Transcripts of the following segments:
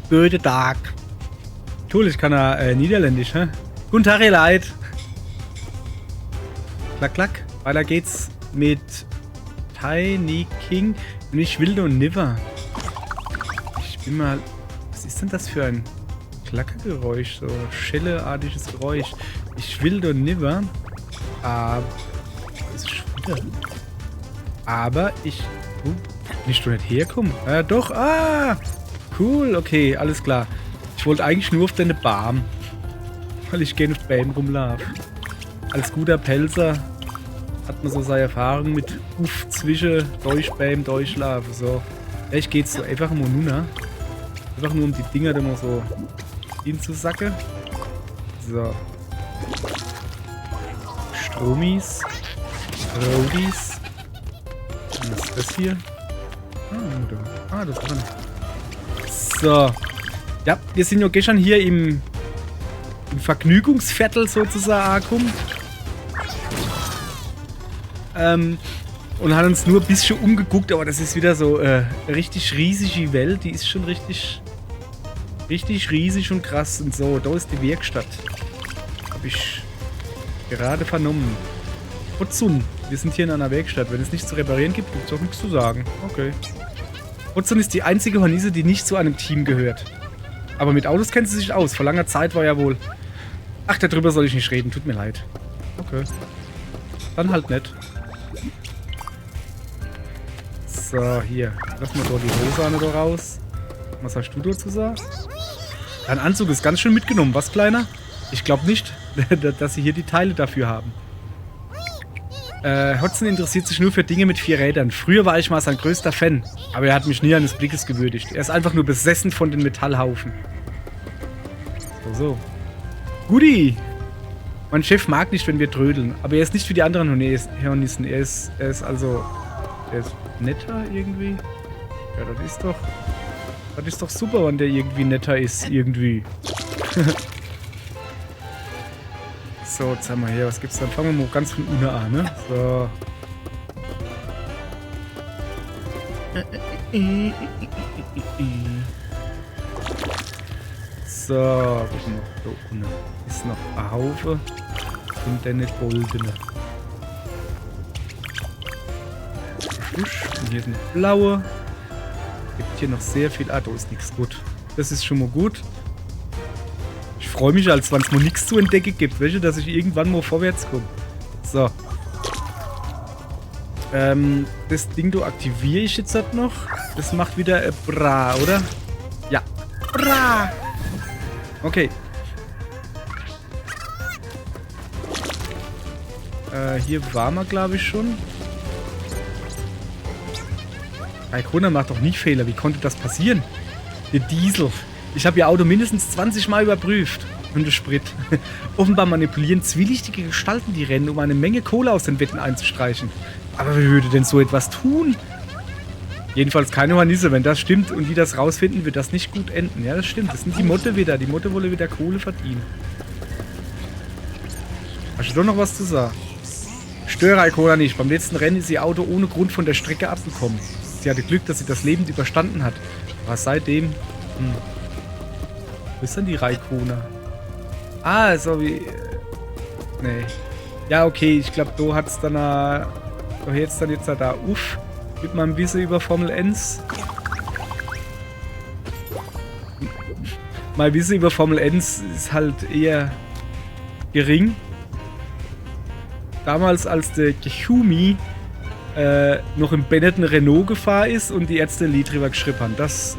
Guten Tag. Cool, ich kann ja Niederländisch, hä? Guten Tag, ihr Leid. Klack, klack. Weiter geht's mit Tiny King. Und ich will nur Niver. Ich bin mal... Was ist denn das für ein Klackergeräusch? So schelleartiges Geräusch. Ich will nur Niver. Aber... Das ist schon wieder... Aber ich... Kann ich doch nicht herkommen? Ja, doch. Ah! Cool, okay, alles klar. Ich wollte eigentlich nur auf deine Barm. Weil ich gerne auf Bäm rumlaufe. Als guter Pelzer hat man so seine Erfahrung mit zwischen Durchbäm, Durchlaufen. So. Vielleicht geht's so einfach um Nuna. Einfach nur um die Dinger, die man so hinzusacken. So. Stromis. Roadies. Was ist das hier? Das ist drin. So. Ja, wir sind ja gestern hier im Vergnügungsviertel sozusagen und haben uns nur ein bisschen umgeguckt, aber das ist wieder so richtig riesige Welt. Die ist schon richtig riesig und krass und so. Da ist die Werkstatt. Habe ich gerade vernommen. Hotzun, wir sind hier in einer Werkstatt. Wenn es nichts zu reparieren gibt, gibt es auch nichts zu sagen. Okay. Hotzun ist die einzige Hornisse, die nicht zu einem Team gehört. Aber mit Autos kennt sie sich aus. Vor langer Zeit war ja wohl... Ach, darüber soll ich nicht reden. Tut mir leid. Okay. Dann halt nicht. So, hier. Lass mal doch die Rosane da raus. Was hast du dazu gesagt? Dein Anzug ist ganz schön mitgenommen. Was, Kleiner? Ich glaube nicht, dass sie hier die Teile dafür haben. Hodgson interessiert sich nur für Dinge mit 4 Rädern. Früher war ich mal sein größter Fan. Aber er hat mich nie eines Blickes gewürdigt. Er ist einfach nur besessen von den Metallhaufen. So. Guti! Mein Chef mag nicht, wenn wir trödeln. Aber er ist nicht wie die anderen Hornissen. Er ist also... Er ist netter irgendwie. Ja, das ist doch... Das ist doch super, wenn der irgendwie netter ist. Irgendwie. So, jetzt haben wir hier. Was gibt's dann? Fangen wir mal ganz von unten an, ne? So. So, guck mal, da unten ist noch ein Haufen und dann nicht goldene. Und hier sind noch blaue. Gibt hier noch sehr viel. Ah, da ist nichts gut. Das ist schon mal gut. Ich freue mich, als wenn es mal nichts zu entdecken gibt, weißt du, dass ich irgendwann mal vorwärts komme. So. Das Ding da aktiviere ich jetzt halt noch. Das macht wieder Bra, oder? Ja. Bra! Okay. Hier waren wir, glaube ich, schon. Raikkonen macht doch nie Fehler. Wie konnte das passieren? Der Diesel. Ich habe Ihr Auto mindestens 20 Mal überprüft. Und der Sprit. Offenbar manipulieren zwielichtige Gestalten die Rennen, um eine Menge Kohle aus den Wetten einzustreichen. Aber wer würde denn so etwas tun? Jedenfalls keine Hornisse. Wenn das stimmt und die das rausfinden, wird das nicht gut enden. Ja, das stimmt. Das sind die Motte wieder. Die Motte wolle wieder Kohle verdienen. Hast du doch noch was zu sagen? Störe Raikkonen nicht. Beim letzten Rennen ist ihr Auto ohne Grund von der Strecke abgekommen. Sie hatte Glück, dass sie das lebend überstanden hat. Aber seitdem... Wo ist denn die Raikkonen? Ah, so wie... Nee. Ja, okay. Ich glaube, da hat's dann... Da hätt's dann jetzt da... Uff. Mit meinem Wissen über Formel 1. Mein Wissen über Formel 1 ist halt eher gering. Damals, als der Kichumi noch im Benetton Renault gefahren ist und die Ärzte ein Lied drüber geschrieben haben. Das,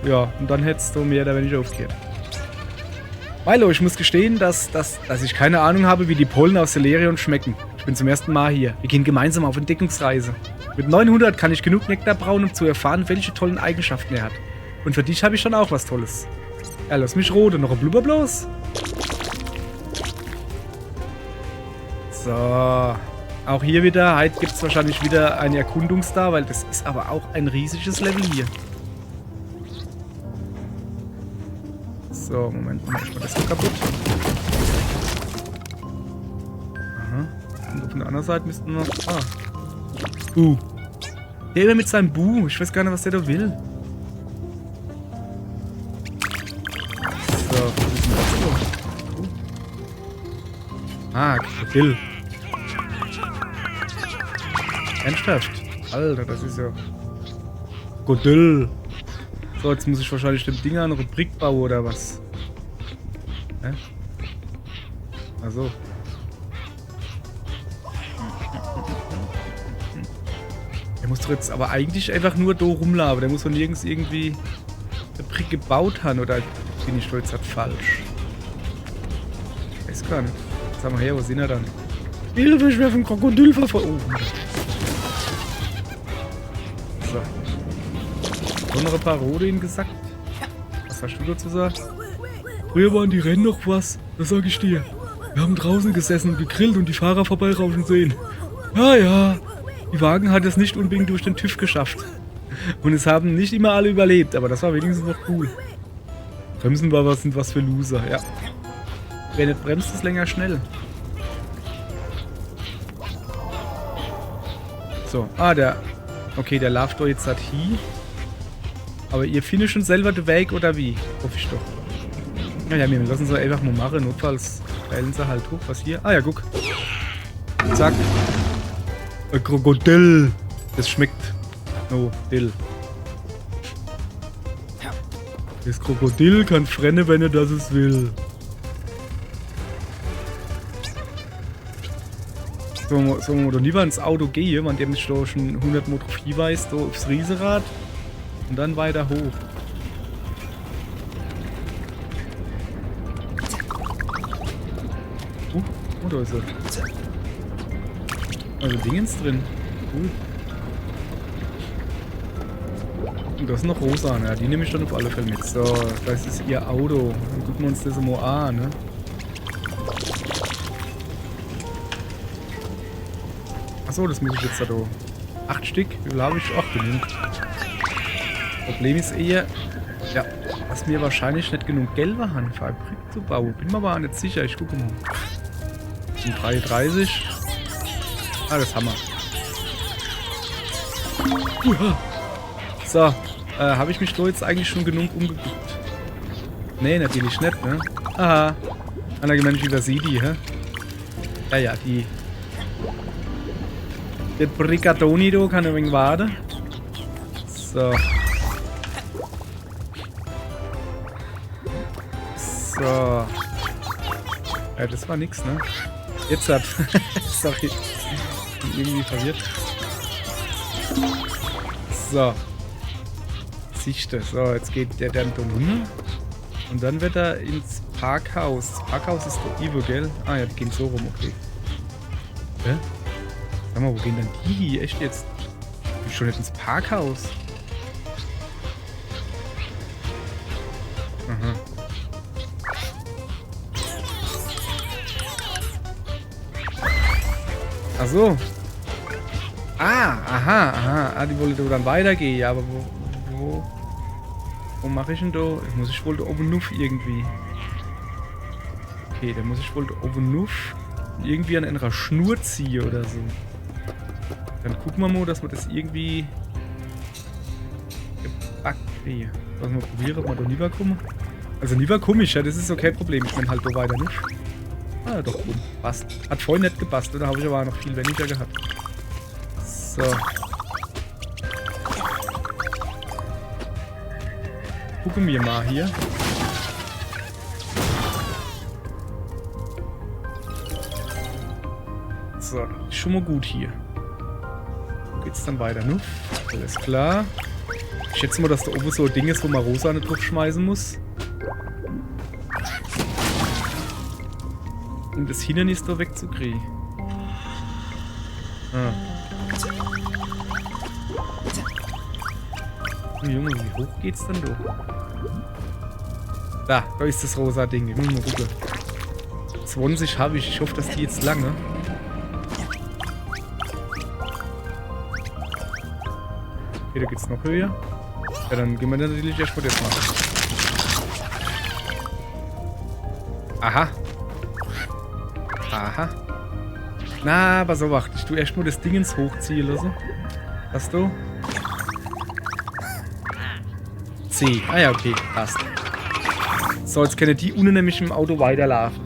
ja, und dann hättest du mehr oder weniger aufgehört. Milo, ich muss gestehen, dass ich keine Ahnung habe, wie die Pollen aus Celerion schmecken. Ich bin zum ersten Mal hier. Wir gehen gemeinsam auf Entdeckungsreise. Mit 900 kann ich genug Nektar brauen, um zu erfahren, welche tollen Eigenschaften er hat. Und für dich habe ich schon auch was Tolles. Ja, lass mich rote. Noch ein Blubber bloß. So. Auch hier wieder. Heute gibt es wahrscheinlich wieder eine Erkundungsstar, weil das ist aber auch ein riesiges Level hier. So, Moment. Mach ich mal das noch kaputt. Aha. Und auf der anderen Seite müssten wir noch... Ah. Der immer mit seinem Bu. Ich weiß gar nicht, was der da will. Ah, Krokodil. Ernsthaft? Alter, das ist ja... Krokodil. So, jetzt muss ich wahrscheinlich dem Ding eine Rubrik bauen, oder was? Hä? Also. Der muss doch jetzt aber eigentlich einfach nur da rumlaufen. Der muss doch nirgends irgendwie eine Brick gebaut haben, oder bin ich jetzt halt falsch? Ich weiß gar nicht. Sag mal her, wo sind wir dann? Hilfe, ich werde vom Krokodil verfolgt. Oh. So. Andere Parodien gesagt? Was hast du dazu gesagt? Früher waren die Rennen noch was, das sag ich dir. Wir haben draußen gesessen und gegrillt und die Fahrer vorbeirauschen sehen. Ja, ja. Die Wagen hat es nicht unbedingt durch den TÜV geschafft. Und es haben nicht immer alle überlebt, aber das war wenigstens noch cool. Bremsen war was, sind was für Loser, ja. Wer nicht bremst, ist länger schnell. So, okay, der läuft doch jetzt halt hier. Aber ihr findet schon selber den Weg, oder wie? Hoffe ich doch. Naja, wir lassen es einfach mal machen. Notfalls fällen sie halt hoch. Was hier? Ah ja, guck. Zack. Ein Krokodil. Das schmeckt. Oh, Dill. Das Krokodil kann frennen, wenn er das es will. So, oder lieber ins Auto gehe, man dem ich da schon 100 Mal drauf hinweist, so aufs Riesenrad und dann weiter hoch. Oh, da ist er. Also Dingens drin. Cool. Und das ist noch rosa, ne? Die nehme ich dann auf alle Fälle mit. So, das ist ihr Auto. Dann gucken wir uns das mal an, ne? Achso, das muss ich jetzt da. 8 Stück, wie viel habe ich? Ach, genug. Problem ist eher, ja, dass mir wahrscheinlich nicht genug Geld war, für ein Brick zu bauen. Bin mir aber nicht sicher, ich gucke mal. Und 33. Ah, das haben wir. So, habe ich mich da jetzt eigentlich schon genug umgeguckt? Nee, natürlich nicht, ne? Aha. Einer gemeint, ich übersehe die, hä? Ja, ja, die. Der Brigatoni da kann ein wenig warten. So. So. Ja, das war nix, ne? Jetzt hat. Sorry. Bin irgendwie verwirrt. So. Sichte. So, jetzt geht der dann da runter. Und dann wird er ins Parkhaus. Das Parkhaus ist doch Ivo, gell? Ah ja, die gehen so rum, okay. Hä? Sag mal, wo gehen denn die hier? Echt jetzt? Ich bin schon jetzt ins Parkhaus. Aha. Ach so. Ah, aha, aha. Ah, die wollte dann weitergehen. Ja, aber wo mache ich denn da? Muss ich wohl da oben nuff irgendwie. Okay, dann muss ich wohl da oben nuff irgendwie an einer Schnur ziehen oder so. Dann gucken wir mal, dass wir das irgendwie gebackt kriegen. Lass mal probieren, ob wir da lieber kommen. Also lieber komisch, ja, das ist okay Problem. Ich nehme halt da weiter nicht. Ah, doch gut. Passt. Hat vorhin nicht gepasst, oder? Habe ich aber noch viel weniger gehabt. So. Gucken wir mal hier. So, schon mal gut hier. Wo geht's dann weiter, ne? Alles klar. Ich schätze mal, dass da oben so ein Ding ist, wo man Rosa nicht drauf schmeißen muss. Um das Hindernis da wegzukriegen. Ah. Oh, Junge, wie hoch geht's denn da? Da ist das rosa Ding. Ich muss mal gucken. 20 habe ich. Ich hoffe, dass die jetzt lange. Okay, da geht's noch höher. Ja, dann gehen wir natürlich erstmal das machen. Aha. Aha. Na, aber so warte. Ich tue erstmal das Ding ins Hochziehen lassen. Hast du? C. Ah ja, okay. Passt. So, jetzt können die unten nämlich im Auto weiterlaufen.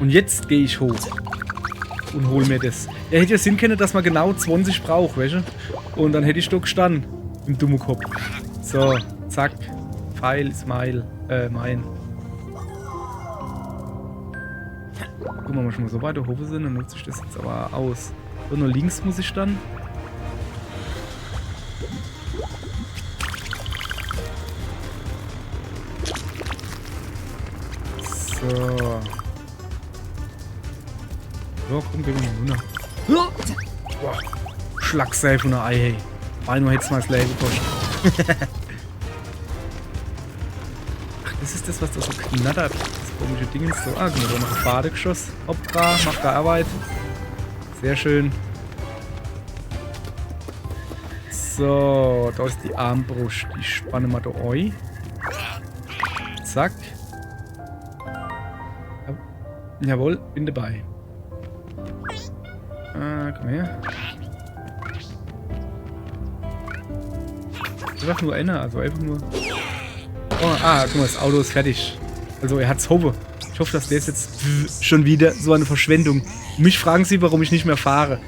Und jetzt gehe ich hoch. Und hol mir das. Ja, hätte ja Sinn können, dass man genau 20 braucht, weißt du? Und dann hätte ich doch gestanden. Im dummen Kopf. So, zack. Pfeil, Smile. Mein. Guck mal, schon mal so weit hoch sind, dann nutze ich das jetzt aber aus. So, nur links muss ich dann. So. So, komm, gehen wir mal runter. Boah. Schlagseil von der Ei, hey. Einmal hätte es mal das Leben gekostet. Ach, das ist das, was da so knattert. Das komische Ding ist so. Ah, guck mal, da noch ein Badegeschoss. Hoppra, macht da Arbeit. Sehr schön. So, da ist die Armbrust. Die spannen wir da ein. Zack. Jawohl, bin dabei. Komm her. Einfach nur einer, also einfach nur. Oh, guck mal, das Auto ist fertig. Also er hat's hoffe. Ich hoffe, dass der ist jetzt schon wieder so eine Verschwendung. Und mich fragen sie, warum ich nicht mehr fahre.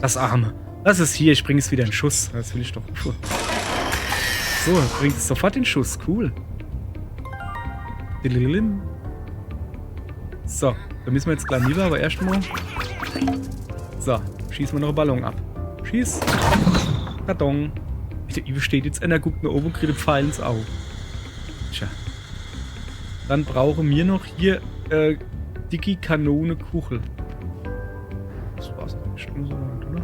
Das Arme. Das ist hier, ich bringe es wieder in Schuss. Das will ich doch. So, bringt es sofort in Schuss. Cool. So, da müssen wir jetzt gleich lieber, aber erstmal. So, schießen wir noch einen Ballon ab. Schieß. Karton. Der Ive steht jetzt einer, guckt nach oben und kriegt einen Pfeil ins Auge. Tja. Dann brauchen wir noch hier dicke Kanone Kuchel. Das war's noch nicht so weit, oder?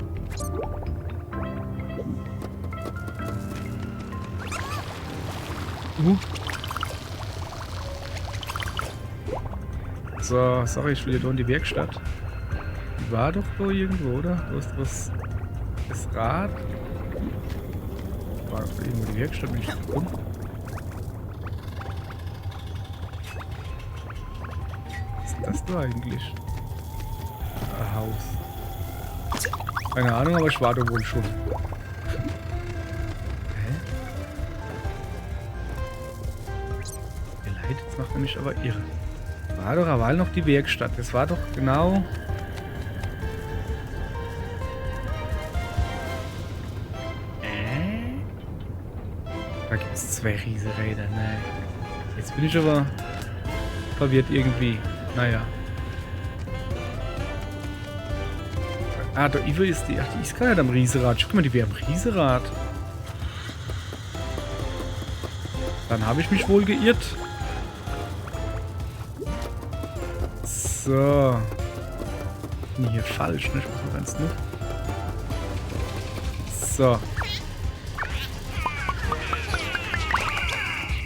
So, sorry, ich will hier da in die Werkstatt. Die war doch da irgendwo, oder? Du hast was. Das Rad. War doch irgendwo die Werkstatt, bin ich gekommen. Was ist das da eigentlich? Ein Haus. Keine Ahnung, aber ich war da wohl schon. Jetzt macht er mich aber irre. War doch aber noch die Werkstatt. Das war doch genau. Da gibt es 2 Riesenräder. Nein. Jetzt bin ich aber verwirrt irgendwie. Naja. Ah, da Ivo ist die. Ach, die ist gar nicht am Riesenrad. Guck mal, die wäre am Riesenrad. Dann habe ich mich wohl geirrt. So. Bin hier falsch, ne? Ich muss mal ganz nur. So.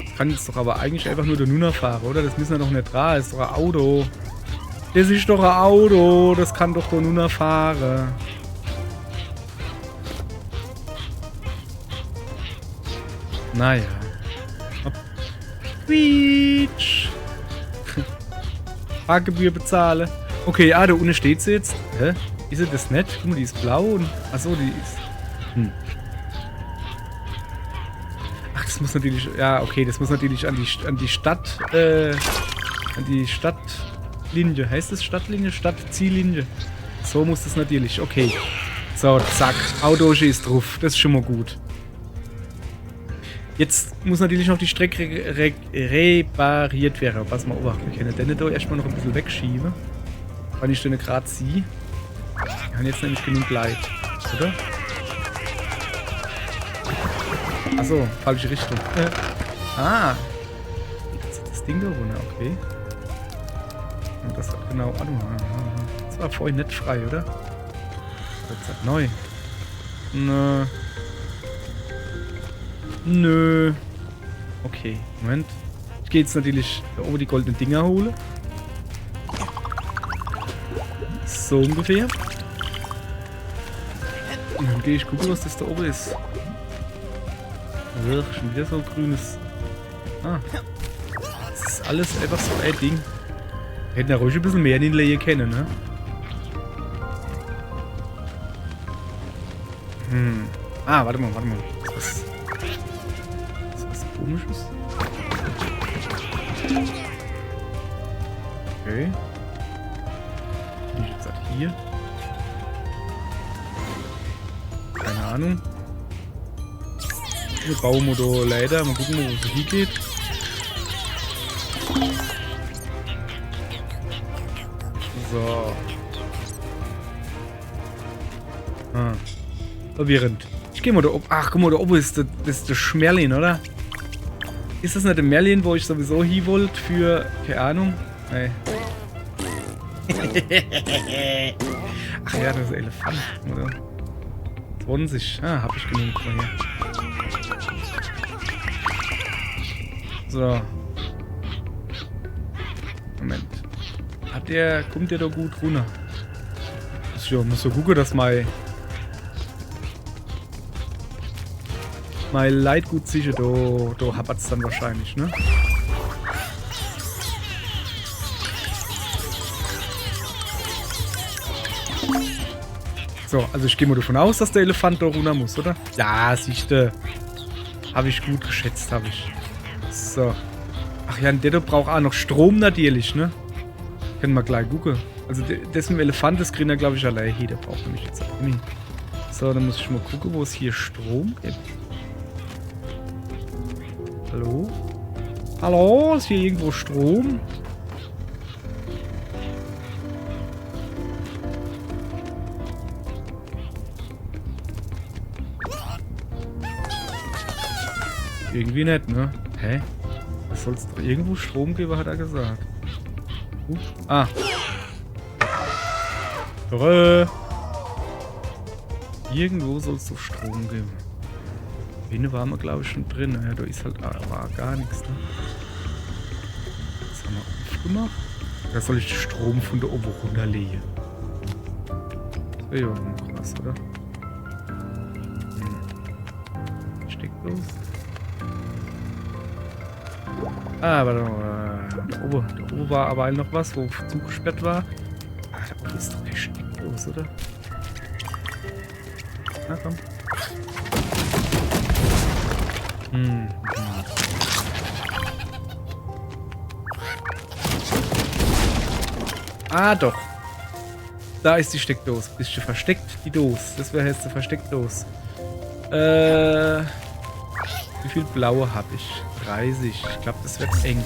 Das kann jetzt doch aber eigentlich einfach nur der Nuna fahren, oder? Das müssen wir doch nicht dran. Das ist doch ein Auto. Das ist doch ein Auto. Das kann doch der Nuna fahren. Naja. Hopp. Quietsch. Fahrgebühr bezahlen. Okay, da unten steht sie jetzt. Hä? Ist sie das nicht? Guck mal, die ist blau und. Achso, die ist. Ach, das muss natürlich. Ja, okay, das muss natürlich an die Stadt. An die Stadtlinie. Heißt das Stadtlinie? Stadtziellinie. So muss das natürlich. Okay. So, zack. Auto ist drauf. Das ist schon mal gut. Jetzt muss natürlich noch die Strecke repariert werden. Pass mal auf, wir können den da erstmal noch ein bisschen wegschieben. Weil ich den gerade ziehe. Wir haben jetzt nämlich genug Leid, oder? Achso, falsche Richtung. Ah! Jetzt ist das Ding da runter, okay. Und das hat genau. Das war vorhin nicht frei, oder? Das ist halt neu. Nö. Nö. Okay, Moment. Ich gehe jetzt natürlich da oben die goldenen Dinger holen. So ungefähr. Und dann gehe ich gucken, was das da oben ist. Ugh, schon wieder so grünes. Ah. Das ist alles einfach so ein Ding. Wir hätten ja ruhig ein bisschen mehr in den Layer kennen, ne? Ah, warte mal. Was Komisches. Okay. hier? Keine Ahnung. Wir bauen wir da leider. Mal gucken, wo es hingeht. So. Ah. Verwirrend. Ich gehe mal da oben. Ach, guck mal, da oben ist das Schmerlin, oder? Ist das nicht der Merlin, wo ich sowieso hin wollte für... Keine Ahnung. Nee. Ach ja, das ist ein Elefant, oder? 20. Ah, hab ich genug von hier. So. Moment. Kommt der da gut runter? Muss so gucken, dass mein Leid gut sicher, da happert's dann wahrscheinlich, ne? So, also ich gehe mal davon aus, dass der Elefant da runter muss, oder? Ja, siehste. Habe ich gut geschätzt, habe ich. So. Ach ja, der braucht auch noch Strom natürlich, ne? Können wir gleich gucken. Also das mit dem Elefant, das kriegen wir, glaube ich, allein. Hier, der braucht nämlich jetzt auch nicht. So, dann muss ich mal gucken, wo es hier Strom gibt. Hallo? Hallo? Ist hier irgendwo Strom? Irgendwie nicht, ne? Hä? Es soll doch irgendwo Strom geben, hat er gesagt. Ah. Irgendwo soll es doch Strom geben. Hinten waren wir, glaube ich, schon drin. Ja, da ist halt war gar nichts, ne? Was haben wir aufgemacht? Da soll ich den Strom von der oben runterlegen. Das wäre ja krass, oder? Stecklos. Ah, warte mal. Da oben war aber noch was, wo zugesperrt war. Ah, da oben ist doch kein Stecklos, oder? Na komm. Ah, doch. Da ist die Steckdose. Bist du versteckt, die Dose. Das wäre jetzt eine Versteckdose. Wie viel blaue habe ich? 30. Ich glaube, das wird eng.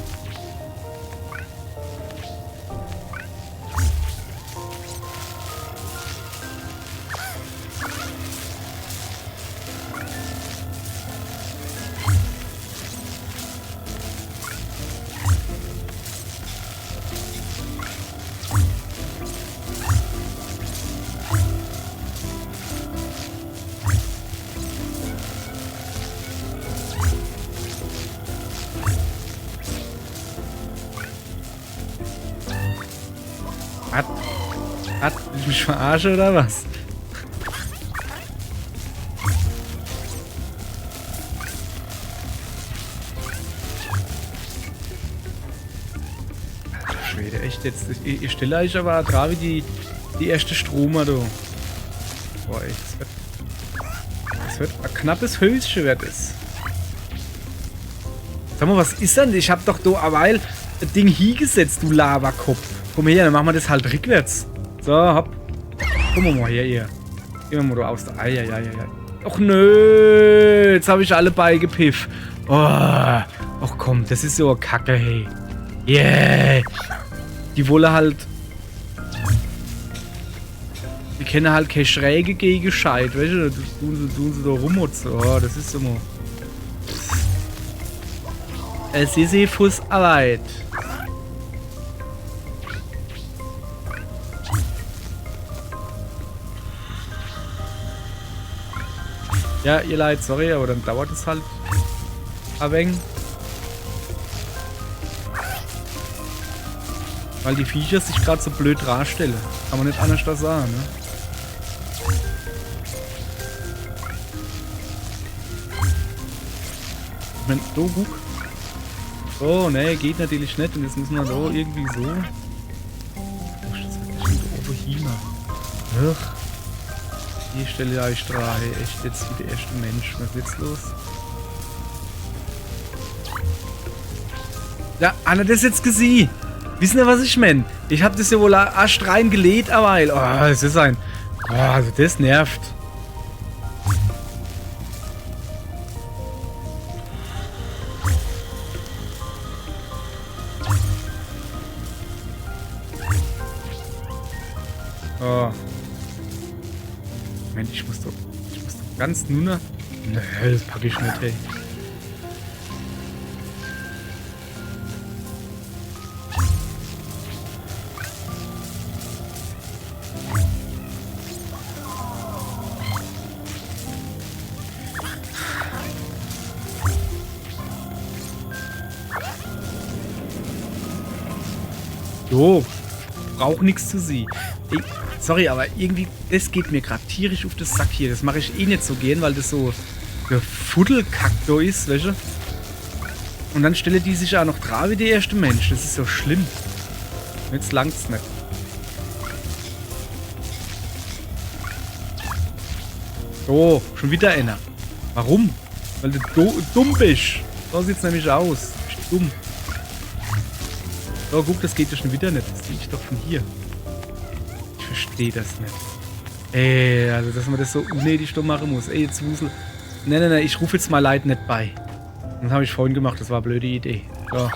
Will ich mich verarschen oder was? Alter Schwede, echt jetzt. Ich stelle euch aber gerade wie die erste Stromer da. Boah, echt. Das wird ein knappes Höschen, wird es. Sag mal, was ist denn? Ich hab doch da ein Ding hingesetzt, du Lavakopf. Komm her, dann machen wir das halt rückwärts. So, hopp. Guck mal her, ihr. Gehen wir mal da aus der... Eieieiei. Och nö, jetzt habe ich alle beigepifft. Oh, ach komm, das ist so eine Kacke, hey. Yeah. Die wollen halt... Die kennen halt keine Schräge gegen Scheit, weißt du? Tun sie da rummutzen. Oh, das ist immer... Sisyphus-Arbeit. Ja, ihr Leid, sorry, aber dann dauert es halt ein wenig. Weil die Viecher sich gerade so blöd darstellen. Kann man nicht anders da sagen, ne? Ich mein, so guck. Oh, ne, geht natürlich nicht. Und jetzt müssen wir da irgendwie so. Ach, das wird bestimmt oben hier machen. Ach. Hier stelle ich euch dran. Hey, echt jetzt wie der erste Mensch. Was ist jetzt los? Ja, Anna, das jetzt gesehen. Wissen ihr, was ich meine? Ich hab das ja wohl erst reingelegt, aber... Oh, es ist ein... Oh, also das nervt. Oh. Moment, ich muss doch ganz nur noch... Nee, das packe ich nicht, ey. So, brauch nichts zu sie. Ey, sorry, aber irgendwie, das geht mir gerade tierisch auf den Sack hier. Das mache ich eh nicht so gern, weil das so Gefuddelkackt ist, weißt du? Und dann stelle die sich auch noch dran wie der erste Mensch. Das ist so schlimm. Jetzt langt's nicht. So, schon wieder einer. Warum? Weil du dumm bist. So sieht's nämlich aus. Du bist dumm. So, guck, das geht ja schon wieder nicht. Das sehe ich doch von hier. Ich verstehe das nicht. Ey, also, dass man das so unnötig dumm machen muss. Ey, jetzt Wusel. Nein, ich rufe jetzt mal Leid nicht bei. Das habe ich vorhin gemacht, das war eine blöde Idee. So.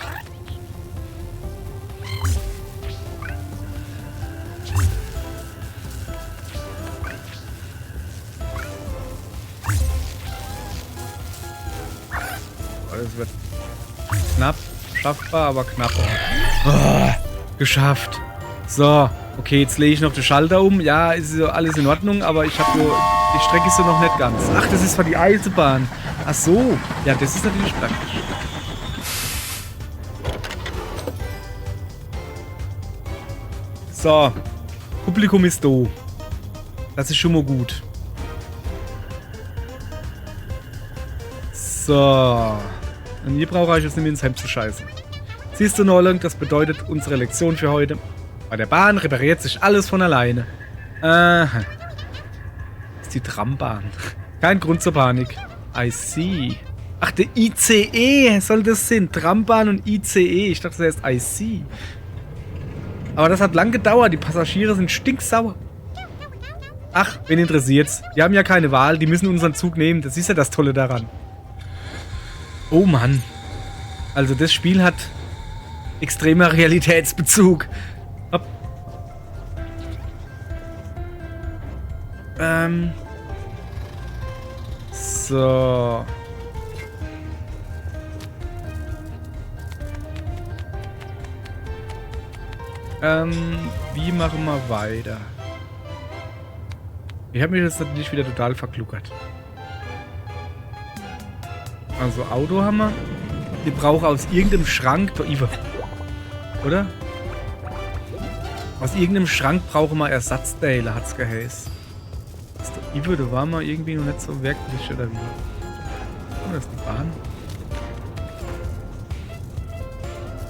Das wird knapp. Schaffbar, aber knapp. Oh, geschafft. So, okay, jetzt lege ich noch den Schalter um. Ja, ist so alles in Ordnung, aber ich habe nur... Die Strecke ist so noch nicht ganz. Ach, das ist für die Eisenbahn. Ach so. Ja, das ist natürlich praktisch. So. Publikum ist da. Das ist schon mal gut. So. Und hier brauche ich jetzt nicht mehr ins Hemd zu scheißen. Siehst du, Norlang, das bedeutet unsere Lektion für heute. Bei der Bahn repariert sich alles von alleine. Aha. Das ist die Trambahn. Kein Grund zur Panik. I see. Ach, der ICE soll das sein. Trambahn und ICE. Ich dachte, das heißt I see. Aber das hat lang gedauert. Die Passagiere sind stinksauer. Ach, wen interessiert's? Die haben ja keine Wahl. Die müssen unseren Zug nehmen. Das ist ja das Tolle daran. Oh Mann. Also das Spiel hat extremer Realitätsbezug. Hopp. So. Wie machen wir weiter? Ich habe mich jetzt natürlich wieder total verkluckert. Also Auto haben wir. Wir brauchen aus irgendeinem Schrank... Oder? Aus irgendeinem Schrank brauchen wir Ersatzteile, hat's geheißen. Da war mal irgendwie noch nicht so wirklich, oder wie? Oh, das ist die Bahn.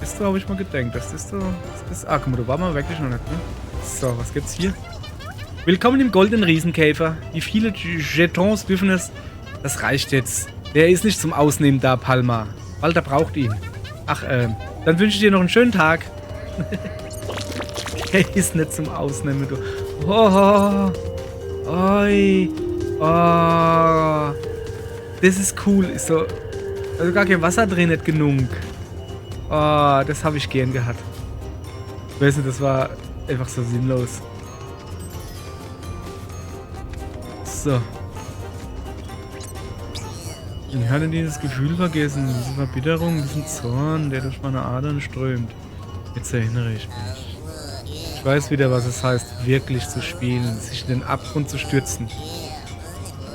Das habe ich mal gedacht. Das ist so... Ah, guck mal, da war mal wirklich noch nicht, ne? So, was gibt's hier? Willkommen im goldenen Riesenkäfer. Wie viele Jetons dürfen es... Das reicht jetzt. Der ist nicht zum Ausnehmen da, Palma. Walter braucht ihn. Ach, dann wünsche ich dir noch einen schönen Tag. Der ist nicht zum Ausnehmen, du. Oh, oi. Oh. Das ist cool. Ist so... Also gar kein Wasser drin, nicht genug. Oh, das habe ich gern gehabt. Ich weiß nicht, das war einfach so sinnlos. So. Ich hatte dieses Gefühl vergessen, diese Verbitterung, diesen Zorn, der durch meine Adern strömt. Jetzt erinnere ich mich. Ich weiß wieder, was es heißt, wirklich zu spielen, sich in den Abgrund zu stürzen.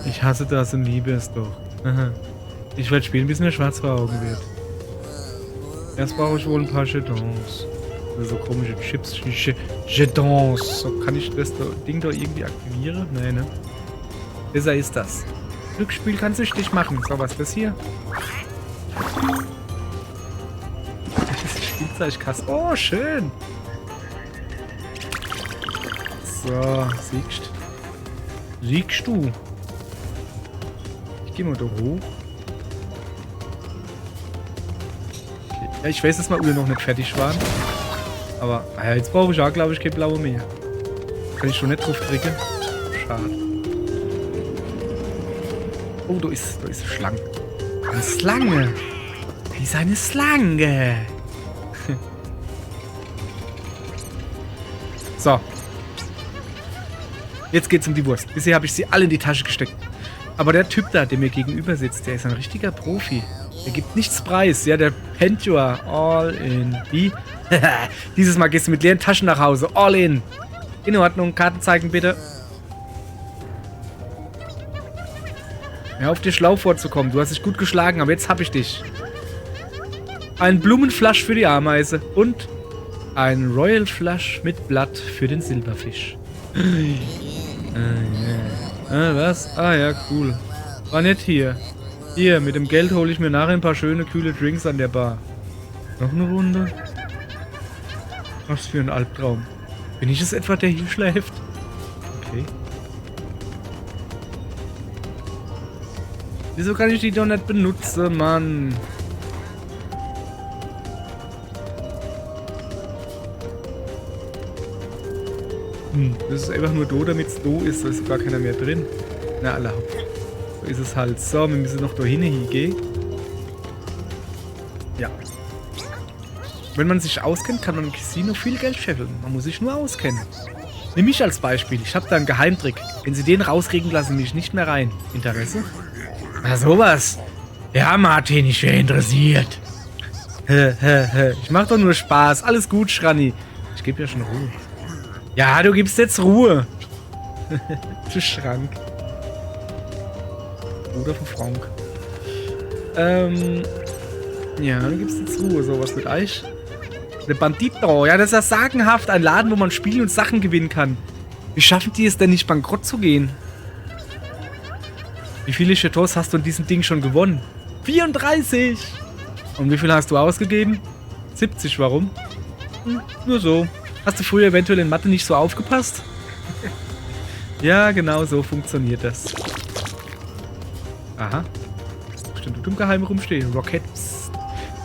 Ich hasse das und liebe es doch. Ich werde spielen, bis mir schwarz vor Augen wird. Erst brauche ich wohl ein paar Jetons. Also so komische Chips. Jetons. So, kann ich das Ding da irgendwie aktivieren? Nee, ne? Besser ist das. Glücksspiel kann süchtig machen. So, was ist das hier? Das ist Spielzeugkasten. Oh, schön. So, siehst du. Siehst du. Ich geh mal da hoch. Okay. Ja, ich weiß, dass wir alle noch nicht fertig waren. Aber jetzt brauche ich auch, glaube ich, kein blaue mehr. Kann ich schon nicht drauf drücken. Schade. Oh, da ist eine Schlange. Eine Schlange. Die ist eine Schlange. So. Jetzt geht's um die Wurst. Bisher habe ich sie alle in die Tasche gesteckt. Aber der Typ da, der mir gegenüber sitzt, der ist ein richtiger Profi. Der gibt nichts preis. Ja, der pennt ja all in. Wie? Dieses Mal gehst du mit leeren Taschen nach Hause. All in. In Ordnung. Karten zeigen, bitte. Hör auf, dir schlau vorzukommen. Du hast dich gut geschlagen, aber jetzt hab ich dich. Ein Blumenflasch für die Ameise. Und ein Royal Flush mit Blatt für den Silberfisch. Was? Ah ja, cool. War nicht hier. Hier, mit dem Geld hole ich mir nachher ein paar schöne, kühle Drinks an der Bar. Noch eine Runde? Was für ein Albtraum. Bin ich es etwa, der hier schläft? Okay. Wieso kann ich die doch nicht benutzen, Mann? Das ist einfach nur do, damit es do ist. Da ist gar keiner mehr drin. Na, erlaubt. So ist es halt. So, wir müssen noch da hingehen. Ja. Wenn man sich auskennt, kann man im Casino viel Geld scheffeln. Man muss sich nur auskennen. Nimm mich als Beispiel. Ich habe da einen Geheimtrick. Wenn Sie den rauskriegen, lassen Sie mich nicht mehr rein. Interesse? Na, sowas. Ja, Martin, ich wäre interessiert. Ich mach doch nur Spaß. Alles gut, Schranni. Ich gebe ja schon Ruhe. Ja, du gibst jetzt Ruhe. Du Schrank. Bruder von Frank. Ja, du gibst jetzt Ruhe. So, was mit Eich? Der Bandito. Ja, das ist ja sagenhaft. Ein Laden, wo man spielen und Sachen gewinnen kann. Wie schaffen die es denn nicht, bankrott zu gehen? Wie viele Chateaus hast du in diesem Ding schon gewonnen? 34! Und wie viel hast du ausgegeben? 70, warum? Nur so. Hast du früher eventuell in Mathe nicht so aufgepasst? Ja, genau so funktioniert das. Aha. Bestimmt im Geheimen rumstehen. Rocket. Psst.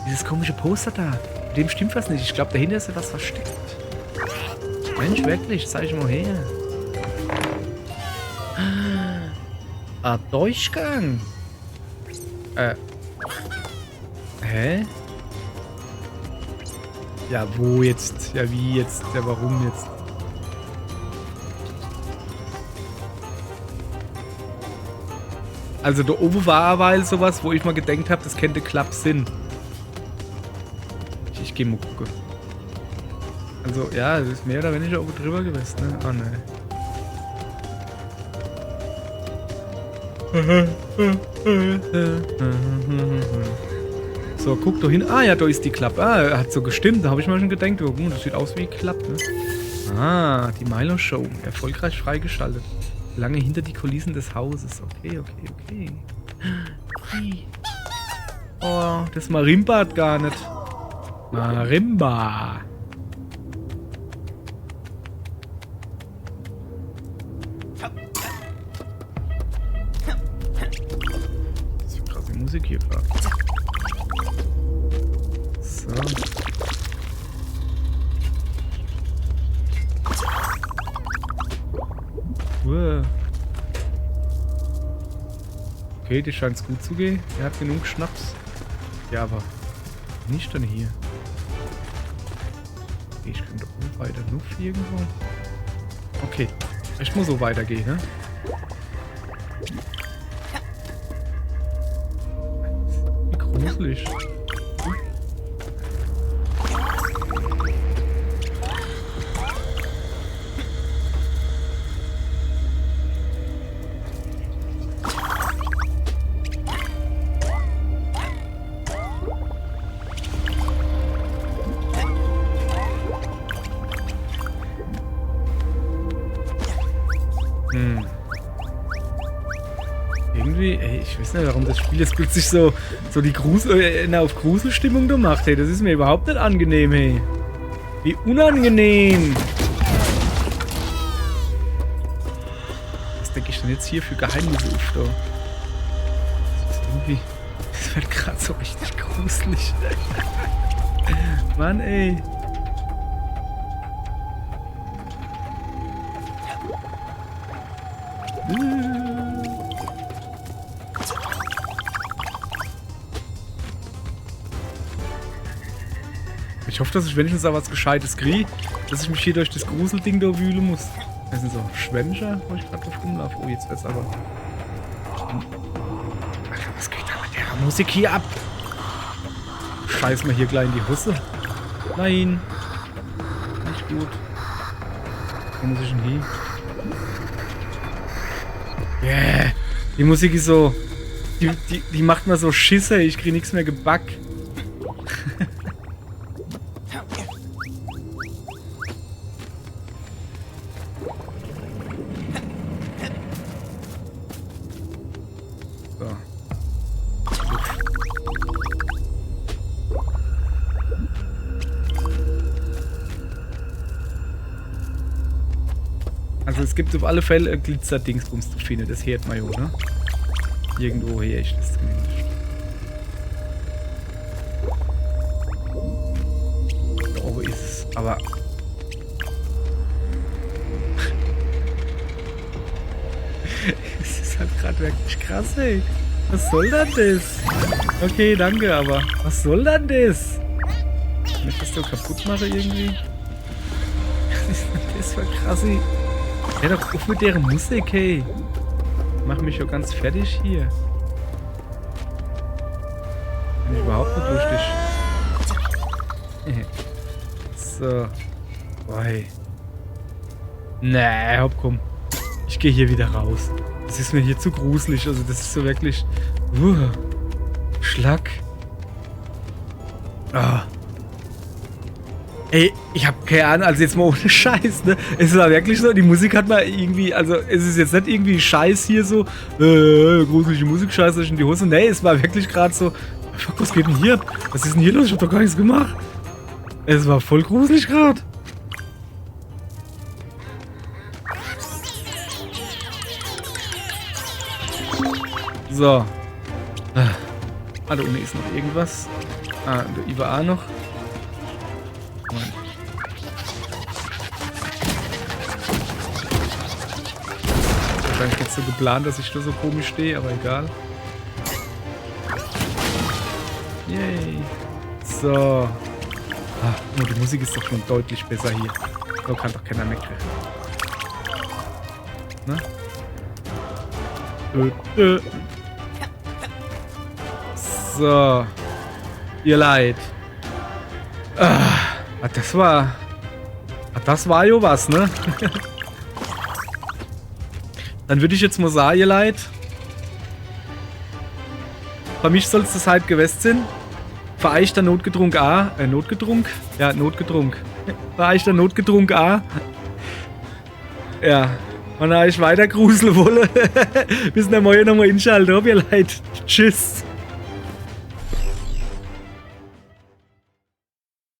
Dieses komische Poster da. Mit dem stimmt was nicht. Ich glaube, dahinter ist etwas versteckt. Mensch, wirklich. Zeig mal her. Ein Durchgang. Hä? Ja, wo jetzt? Ja, wie jetzt? Ja, warum jetzt? Also da oben war weil sowas, wo ich mal gedacht habe, das könnte Klapp Sinn. Ich geh mal gucken. Also, ja, das ist mehr oder weniger oben drüber gewesen, ne? Ah, ne. So, guck doch hin. Ah, ja, da ist die Klappe. Ah, hat so gestimmt. Da habe ich mal schon gedacht, oh, das sieht aus wie Klappe, ne? Ah, die Milo-Show. Erfolgreich freigeschaltet. Lange hinter die Kulissen des Hauses. Okay. Oh, das Marimba hat gar nicht. Marimba. Das ist krasse Musik hier gerade. So. Okay, dir scheint es gut zu gehen. Er hat genug Schnaps. Ja, aber nicht dann hier. Okay, ich kann doch oben weiter. Luft irgendwo. Okay, ich muss so weitergehen, ne? Wie gruselig. Irgendwie, ey, ich weiß nicht, warum das Spiel jetzt plötzlich so die auf Gruselstimmung gemacht, hey. Das ist mir überhaupt nicht angenehm, hey. Wie unangenehm. Was denke ich denn jetzt hier für Geheimnisse auf, da? Das ist irgendwie, das wird gerade so richtig gruselig. Mann, ey. Ich hoffe, dass ich wenigstens auch was Gescheites kriege, dass ich mich hier durch das Gruselding da wühlen muss. Das sind so Schwämscher, wo ich gerade drauf rumlaufe. Oh, jetzt wird's aber... Alter, was geht da mit der Musik hier ab? Scheiß mal hier gleich in die Hose. Nein. Nicht gut. Wo muss ich denn hin? Yeah. Die Musik ist so... Die macht mir so Schisse. Ich krieg nichts mehr gebackt. So. Also es gibt auf alle Fälle ein Glitzer-Dingsbums zu finden. Das hört man ja, ne? Irgendwo her ich das zumindest. Da oben ist es, aber... Es ist halt gerade wirklich krass, ey. Was soll denn das? Okay, danke, aber was soll denn das? Kann ich das doch kaputt machen irgendwie? Das war krass, ey. Ja, doch auf mit der Musik, hey. Mach mich schon ganz fertig hier. Bin ich überhaupt nicht lustig. So. Boy. Nee, hopp, komm. Ich gehe hier wieder raus. Das ist mir hier zu gruselig. Also das ist so wirklich... Schlag. Ah. Ey, ich hab keine Ahnung, also jetzt mal ohne Scheiß, ne? Es war wirklich so, die Musik hat mal irgendwie, also es ist jetzt nicht irgendwie Scheiß hier so, gruselige Musik, Scheiß in die Hose. Nee, es war wirklich gerade so, fuck, was geht denn hier ab? Was ist denn hier los? Ich hab doch gar nichts gemacht. Es war voll gruselig gerade. So. Ah, da unten ist noch irgendwas. Ah, der IWA noch. Wahrscheinlich jetzt so geplant, dass ich da so komisch stehe, aber egal. Yay. So. Ach, nur die Musik ist doch schon deutlich besser hier. So kann doch keiner meckern. Ne? So. Ihr Leid. Das war ja was, ne? Dann würde ich jetzt mal sagen, ihr Leid. Für mich soll es das halt gewesen sein. Für euch der Notgedrunk A. Notgedrunk? Ja, Notgedrunk. Für euch der Notgedrunk A. Ja. Und da ich weiter gruseln wolle. Bis dann morgen nochmal inschalten. Ihr Leid. Tschüss.